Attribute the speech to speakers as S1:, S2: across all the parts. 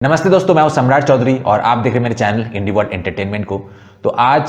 S1: नमस्ते दोस्तों, मैं हूं सम्राट चौधरी और आप देख रहे हैं मेरे चैनल इंडी वर्ल्ड एंटरटेनमेंट को। तो आज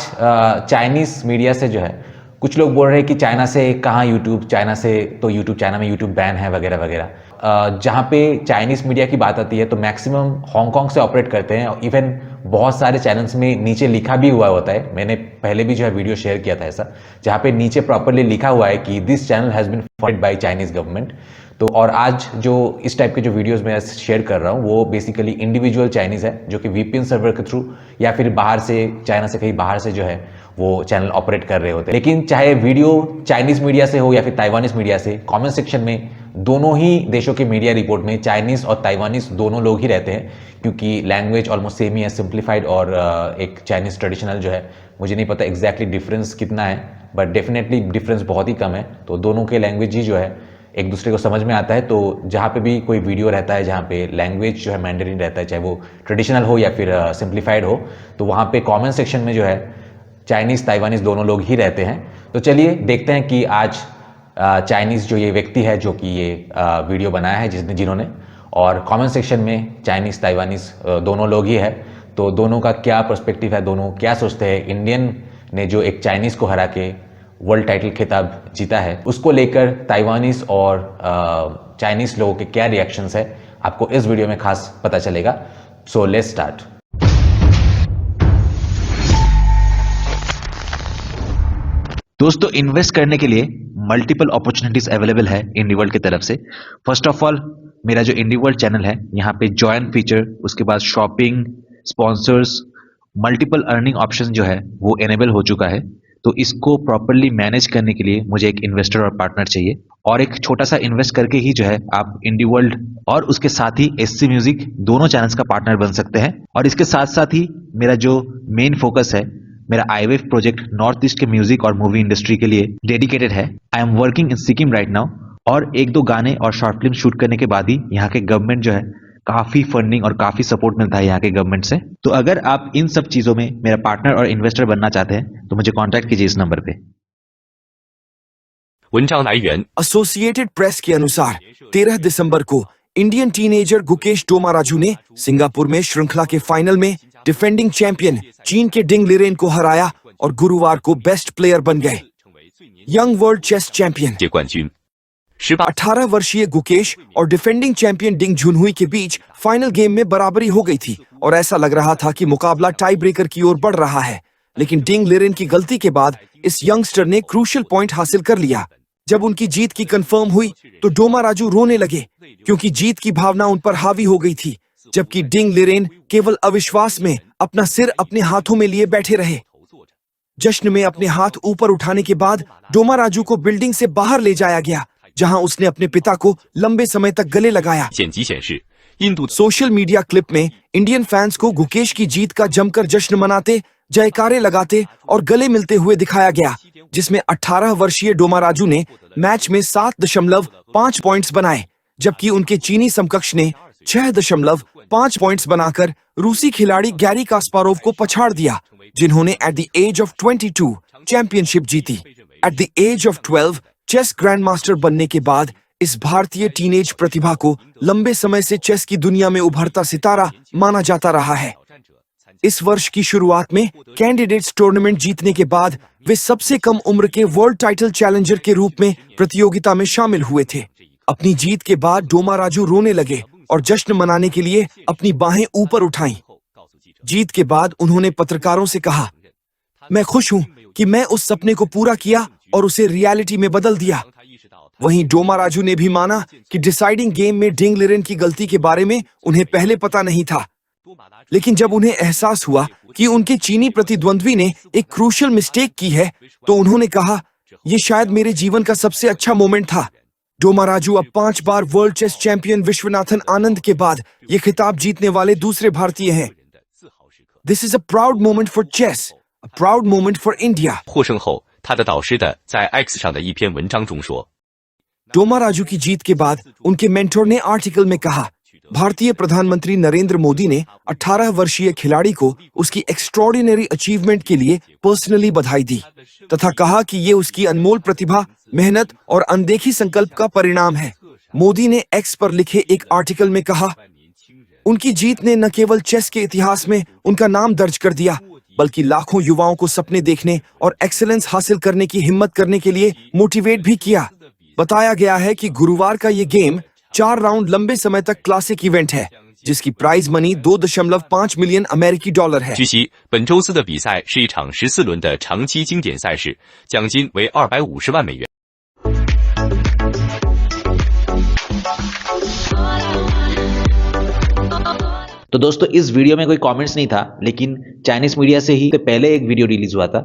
S1: चाइनीज़ मीडिया से जो है कुछ लोग बोल रहे हैं कि चाइना से कहाँ यूट्यूब, चाइना से तो यूट्यूब, चाइना में यूट्यूब बैन है वगैरह वगैरह। जहाँ पे चाइनीज़ मीडिया की बात आती है तो मैक्सिमम हांगकांग से ऑपरेट करते हैं और इवन बहुत सारे चैनल्स में नीचे लिखा भी हुआ होता है। मैंने पहले भी जो है वीडियो शेयर किया था ऐसा, जहाँ पे नीचे प्रॉपरली लिखा हुआ है कि this channel has been funded by Chinese government. तो और आज जो इस टाइप के जो वीडियोस मैं शेयर कर रहा हूँ वो बेसिकली इंडिविजुअल चाइनीज़ है जो कि वीपीएन सर्वर के थ्रू या फिर बाहर से, चाइना से कहीं बाहर से जो है वो चैनल ऑपरेट कर रहे होते हैं। लेकिन चाहे वीडियो चाइनीज़ मीडिया से हो या फिर ताइवानीज़ मीडिया से, कमेंट सेक्शन में दोनों ही देशों के मीडिया रिपोर्ट में चाइनीज़ और ताइवानीज़ दोनों लोग ही रहते हैं, क्योंकि लैंग्वेज ऑलमोस्ट सेम ही है, सिंप्लीफाइड। और एक चाइनीज़ ट्रेडिशनल जो है, मुझे नहीं पता एग्जैक्टली डिफरेंस कितना है, बट डेफिनेटली डिफरेंस बहुत ही कम है। तो दोनों के लैंग्वेज ही जो है एक दूसरे को समझ में आता है। तो जहाँ पे भी कोई वीडियो रहता है जहाँ पे लैंग्वेज जो है मैंडरिन रहता है, चाहे वो ट्रेडिशनल हो या फिर सिंप्लीफाइड हो, तो वहाँ पे कमेंट सेक्शन में जो है चाइनीज़ ताइवानीज़ दोनों लोग ही रहते हैं। तो चलिए देखते हैं कि आज चाइनीज़ जो ये व्यक्ति है जो कि ये वीडियो बनाया है जिन्होंने, और कमेंट सेक्शन में चाइनीज़ ताइवानीज़ दोनों लोग ही है, तो दोनों का क्या पर्सपेक्टिव है, दोनों क्या सोचते हैं। इंडियन ने जो एक चाइनीज़ को हरा के वर्ल्ड टाइटल खिताब जीता है, उसको लेकर ताइवानीज़ और चाइनीज़ लोगों के क्या रिएक्शंस है, आपको इस वीडियो में खास पता चलेगा। So let's start. दोस्तों, इन्वेस्ट करने के लिए मल्टीपल अपॉर्चुनिटीज अवेलेबल है इंडी वर्ल्ड की तरफ से। फर्स्ट ऑफ ऑल, मेरा जो इंडी वर्ल्ड चैनल है, यहाँ पे जॉइन फीचर, उसके बाद shopping, sponsors, multiple earning option जो है वो एनेबल हो चुका है। तो इसको प्रॉपरली मैनेज करने के लिए मुझे एक इन्वेस्टर और पार्टनर चाहिए, और एक छोटा सा इन्वेस्ट करके ही जो है आप इंडी वर्ल्ड और उसके साथ ही एससी म्यूजिक दोनों चैनल्स का पार्टनर बन सकते हैं। और इसके साथ साथ ही मेरा जो मेन फोकस है, मेरा आईवेव प्रोजेक्ट नॉर्थ ईस्ट के म्यूजिक और मूवी इंडस्ट्री के लिए डेडिकेटेड है। I am working in Sikkim right now, और एक दो गाने और शॉर्ट फिल्म शूट करने के बाद ही यहाँ के गवर्नमेंट जो है काफी फंडिंग और काफी सपोर्ट मिलता है यहाँ के गवर्नमेंट से। तो अगर आप इन सब चीजों में मेरा पार्टनर और इन्वेस्टर बनना चाहते हैं तो मुझे कांटेक्ट कीजिए इस नंबर पे।
S2: एसोसिएटेड प्रेस के अनुसार 13 दिसंबर को इंडियन टीनेजर गुकेश डोमाराजू ने सिंगापुर में श्रृंखला के फाइनल में डिफेंडिंग चैंपियन चीन के डिंग लिरेन को हराया और गुरुवार को बेस्ट प्लेयर बन गए। यंग वर्ल्ड चेस चैंपियन 18 वर्षीय गुकेश और डिफेंडिंग चैंपियन डिंग जुनहुई के बीच फाइनल गेम में बराबरी हो गई थी और ऐसा लग रहा था कि मुकाबला टाई ब्रेकर की ओर बढ़ रहा है। लेकिन डिंग लिरेन की गलती के बाद इस यंगस्टर ने क्रूशियल पॉइंट हासिल कर लिया। जब उनकी जीत की कंफर्म हुई तो डोमाराजू रोने लगे, क्योंकि जीत की भावना उन पर हावी हो गई थी, जबकि डिंग लिरेन केवल अविश्वास में अपना सिर अपने हाथों में लिए बैठे रहे। जश्न में अपने हाथ ऊपर उठाने के बाद डोमाराजू को बिल्डिंग से बाहर ले जाया गया, जहां उसने अपने पिता को लंबे समय तक गले लगाया। सोशल मीडिया क्लिप में इंडियन फैंस को गुकेश की जीत का जमकर जश्न मनाते, जयकारे लगाते और गले मिलते हुए दिखाया गया, जिसमें 18 वर्षीय डोमाराजू ने मैच में 7.5 पॉइंट्स बनाए, जबकि उनके चीनी समकक्ष ने 6.5 पॉइंट्स बनाकर रूसी खिलाड़ी गैरी कास्पारोव को पछाड़ दिया, जिन्होंने at the age of 22 championship जीती। At the age of 12 chess grand master बनने के बाद इस भारतीय टीनेज प्रतिभा को लंबे समय से चेस की दुनिया में उभरता सितारा माना जाता रहा है। इस वर्ष की शुरुआत में कैंडिडेट्स टूर्नामेंट जीतने के बाद वे सबसे कम उम्र के वर्ल्ड टाइटल चैलेंजर के रूप में प्रतियोगिता में शामिल हुए थे। अपनी जीत के बाद डोमाराजू रोने लगे और जश्न मनाने के लिए अपनी बाहें ऊपर उठाईं। जीत के बाद उन्होंने पत्रकारों से कहा, मैं खुश हूं कि मैं उस सपने को पूरा किया और उसे रियलिटी में बदल दिया। वहीं डोमाराजू ने भी माना कि डिसाइडिंग गेम में डिंग लिरेन की गलती के बारे में उन्हें पहले पता नहीं था, लेकिन जब उन्हें एहसास हुआ कि उनके चीनी प्रतिद्वंद्वी ने एक क्रूशियल मिस्टेक की है, तो उन्होंने कहा, यह शायद मेरे जीवन का सबसे अच्छा मोमेंट था। डोमाराजू अब 5 बार world chess champion Viswanathan Anand के बाद ये खिताब जीतने वाले दूसरे भारतीय हैं। This is a proud moment for chess, a proud moment for India.
S3: 获胜后，他的导师的在 X 上的一篇文章中说
S2: Dommaraju की जीत के बाद उनके मेंटोर ने आर्टिकल में कहा, भारतीय प्रधानमंत्री नरेंद्र मोदी ने 18 वर्षीय खिलाड़ी को उसकी एक्स्ट्रॉर्डिनरी अचीवमेंट के लिए पर्सनली बधाई दी तथा कहा कि ये उसकी अनमोल प्रतिभा, मेहनत और अनदेखी संकल्प का परिणाम है। मोदी ने एक्स पर लिखे एक आर्टिकल में कहा, उनकी जीत ने न केवल चेस के इतिहास में उनका नाम दर्ज कर दिया, बल्कि लाखों युवाओं को सपने देखने और एक्सेलेंस हासिल करने की हिम्मत करने के लिए मोटिवेट भी किया। बताया गया है कि गुरुवार का ये गेम 4 राउंड लंबे समय तक क्लासिक इवेंट है, जिसकी प्राइज मनी 2.5 मिलियन अमेरिकी डॉलर है।
S3: 据悉，本周四的比赛是一场14轮的长期经典赛事，奖金为250万美元。
S1: तो दोस्तों इस वीडियो में कोई कमेंट्स नहीं था, लेकिन चाइनीज मीडिया से ही पहले एक वीडियो रिलीज हुआ था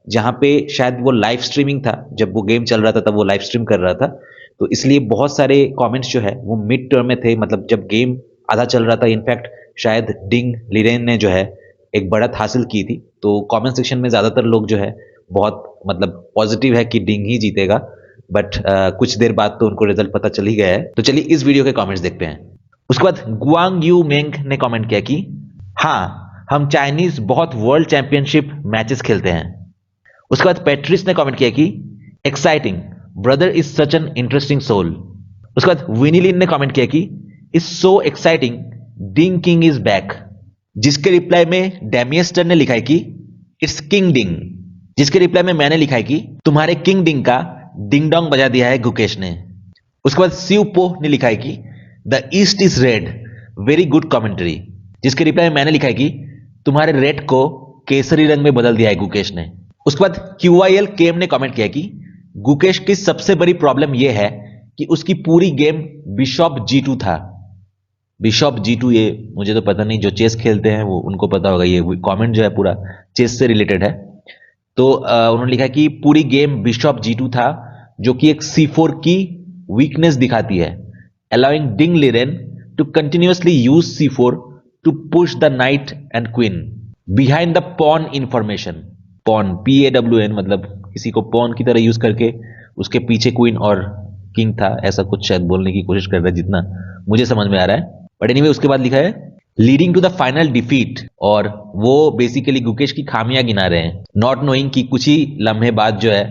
S1: जहां पे शायद वो लाइव स्ट्रीमिंग था। जब वो गेम चल रहा था तब वो लाइव स्ट्रीम कर रहा था, तो इसलिए बहुत सारे कमेंट्स जो है वो मिड टर्म में थे, मतलब जब गेम आधा चल रहा था। इनफैक्ट शायद डिंग लिरेन ने जो है एक बढ़त हासिल की थी, तो कमेंट सेक्शन में ज्यादातर लोग जो है बहुत मतलब पॉजिटिव है कि डिंग ही जीतेगा, बट कुछ देर बाद तो उनको रिजल्ट पता चल ही गया है। तो चलिए इस वीडियो के कमेंट्स देखते हैं। उसके बाद गुआंग यू मेंग ने कमेंट किया कि हाँ, हम चाइनीज बहुत वर्ल्ड चैंपियनशिप मैचेस खेलते हैं। उसके बाद पैट्रिस ने कमेंट किया कि exciting, brother is such an interesting soul. उसके बाद विनीलिन ने कमेंट किया कि is so exciting, ding king is back. जिसके रिप्लाई में डेमियस्टर ने लिखा है कि इट्स किंग डिंग। जिसके रिप्लाई में मैंने लिखा है कि तुम्हारे किंग डिंग का डिंग डोंग बजा दिया है गुकेश ने। उसके बाद शिव पोह ने लिखा है कि the east is red, very good commentary. जिसके रिप्लाई में मैंने लिखा है कि तुम्हारे रेड को केसरी रंग में बदल दिया है गुकेश ने। उसके बाद QIL केम ने कमेंट किया कि गुकेश की सबसे बड़ी प्रॉब्लम यह है कि उसकी पूरी गेम बिशॉप G2 था। बिशॉप G2 ये मुझे तो पता नहीं, जो चेस खेलते हैं वो उनको पता होगा। ये कमेंट जो है पूरा चेस से रिलेटेड है। तो उन्होंने लिखा कि पूरी गेम बिशॉप G2 था, जो कि एक C4 की वीकनेस दिखाती है, allowing Ding Liren to continuously use C4 to push the knight and queen behind the pawn information. Pawn PAWN मतलब किसी को pawn की तरह यूज करके उसके पीछे क्वीन और किंग था, ऐसा कुछ शायद बोलने की कोशिश कर रहा है जितना मुझे समझ में आ रहा है। बट एनीवे उसके बाद लिखा है leading to the final defeat, और वो बेसिकली गुकेश की खामियां गिना रहे हैं, नॉट नोइंग कि कुछ ही लम्हे बाद जो है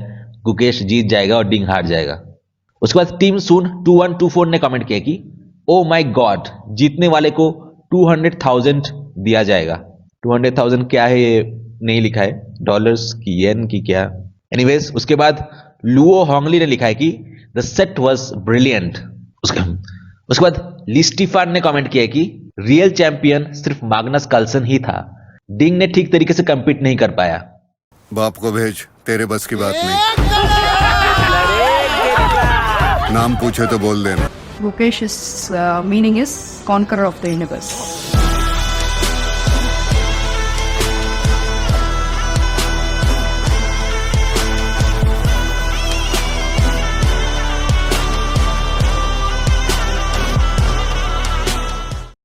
S1: गुकेश जीत जाएगा और डिंग हार जाएगा। उसके बाद टीम सून 2124 ने कमेंट किया कि ओ माय गॉड, जीतने वाले को 200,000 दिया जाएगा। 200,000 क्या है ये नहीं लिखा है, डॉलर्स की येन की क्या। एनीवेज उसके बाद लुओ होंगली ने लिखा है कि द सेट वाज ब्रिलियंट। उसके बाद लिस्टीफान ने कमेंट किया कि रियल चैंपियन सिर्फ मैग्नस कार्लसन ही था, डिंग ने ठीक तरीके से कंपीट नहीं कर पाया।
S4: बाप को भेज, तेरे बस की बात नहीं। नाम पूछे तो बोल देना।
S5: Gukesh is meaning is conqueror of the universe.